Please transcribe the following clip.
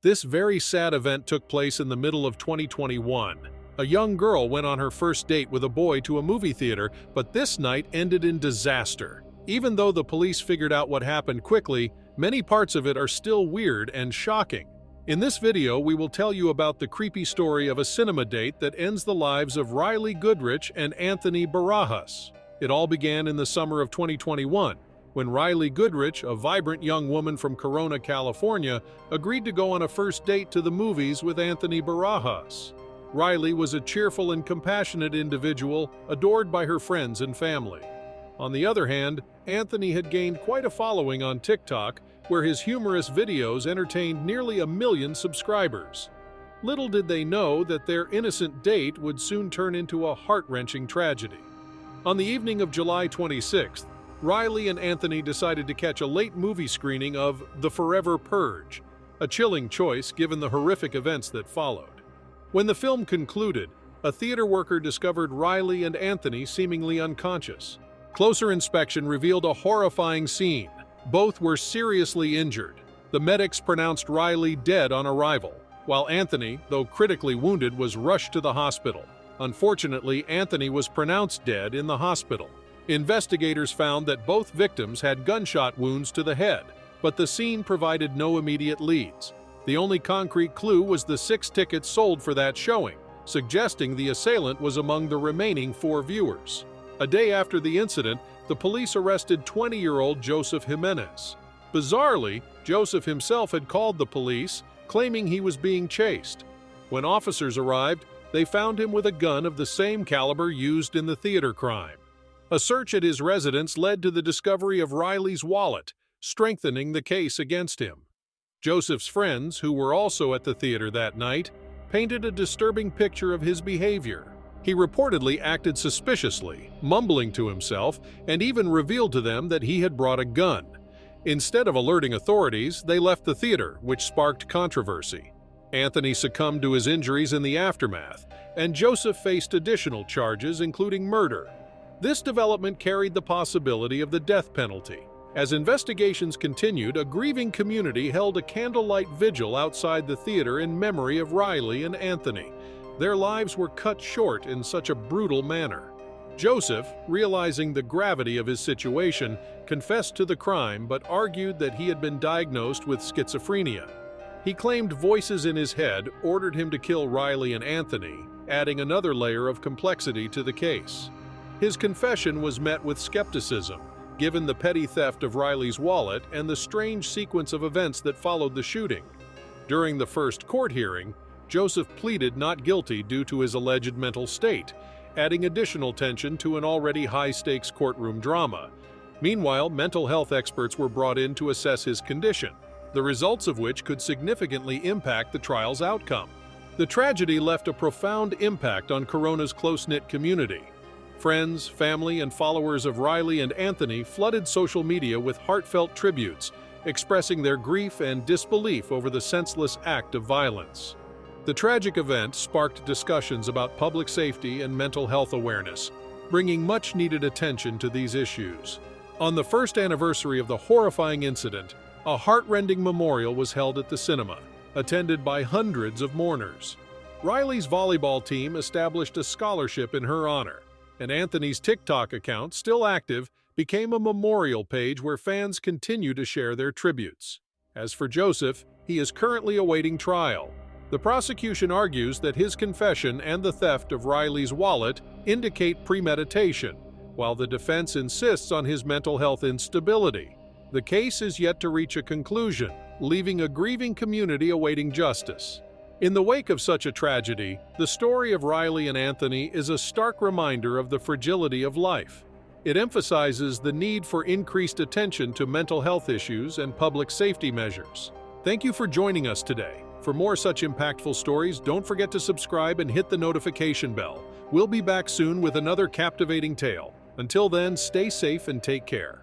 This very sad event took place in the middle of 2021. A young girl went on her first date with a boy to a movie theater, but this night ended in disaster. Even though the police figured out what happened quickly, many parts of it are still weird and shocking. In this video, we will tell you about the creepy story of a cinema date that ends the lives of Rylee Goodrich and Anthony Barajas. It all began in the summer of 2021, when Rylee Goodrich, a vibrant young woman from Corona, California, agreed to go on a first date to the movies with Anthony Barajas. Rylee was a cheerful and compassionate individual, adored by her friends and family. On the other hand, Anthony had gained quite a following on TikTok, where his humorous videos entertained nearly 1 million subscribers. Little did they know that their innocent date would soon turn into a heart-wrenching tragedy. On the evening of July 26th, Rylee and Anthony decided to catch a late movie screening of The Forever Purge, a chilling choice given the horrific events that followed. When the film concluded, a theater worker discovered Rylee and Anthony seemingly unconscious. Closer inspection revealed a horrifying scene. Both were seriously injured. The medics pronounced Rylee dead on arrival, while Anthony, though critically wounded, was rushed to the hospital. Unfortunately, Anthony was pronounced dead in the hospital. Investigators found that both victims had gunshot wounds to the head, but the scene provided no immediate leads. The only concrete clue was the 6 tickets sold for that showing, suggesting the assailant was among the remaining 4 viewers. A day after the incident, the police arrested 20-year-old Joseph Jimenez. Bizarrely, Joseph himself had called the police, claiming he was being chased. When officers arrived, they found him with a gun of the same caliber used in the theater crime. A search at his residence led to the discovery of Rylee's wallet, strengthening the case against him. Joseph's friends, who were also at the theater that night, painted a disturbing picture of his behavior. He reportedly acted suspiciously, mumbling to himself, and even revealed to them that he had brought a gun. Instead of alerting authorities, they left the theater, which sparked controversy. Anthony succumbed to his injuries in the aftermath, and Joseph faced additional charges, including murder. This development carried the possibility of the death penalty. As investigations continued, a grieving community held a candlelight vigil outside the theater in memory of Rylee and Anthony. Their lives were cut short in such a brutal manner. Joseph, realizing the gravity of his situation, confessed to the crime but argued that he had been diagnosed with schizophrenia. He claimed voices in his head ordered him to kill Rylee and Anthony, adding another layer of complexity to the case. His confession was met with skepticism, given the petty theft of Rylee's wallet and the strange sequence of events that followed the shooting. During the first court hearing, Joseph pleaded not guilty due to his alleged mental state, adding additional tension to an already high-stakes courtroom drama. Meanwhile, mental health experts were brought in to assess his condition, the results of which could significantly impact the trial's outcome. The tragedy left a profound impact on Corona's close-knit community. Friends, family, and followers of Rylee and Anthony flooded social media with heartfelt tributes, expressing their grief and disbelief over the senseless act of violence. The tragic event sparked discussions about public safety and mental health awareness, bringing much-needed attention to these issues. On the first anniversary of the horrifying incident, a heart-rending memorial was held at the cinema, attended by hundreds of mourners. Rylee's volleyball team established a scholarship in her honor, and Anthony's TikTok account, still active, became a memorial page where fans continue to share their tributes. As for Joseph, he is currently awaiting trial. The prosecution argues that his confession and the theft of Rylee's wallet indicate premeditation, while the defense insists on his mental health instability. The case is yet to reach a conclusion, leaving a grieving community awaiting justice. In the wake of such a tragedy, the story of Rylee and Anthony is a stark reminder of the fragility of life. It emphasizes the need for increased attention to mental health issues and public safety measures. Thank you for joining us today. For more such impactful stories, don't forget to subscribe and hit the notification bell. We'll be back soon with another captivating tale. Until then, stay safe and take care.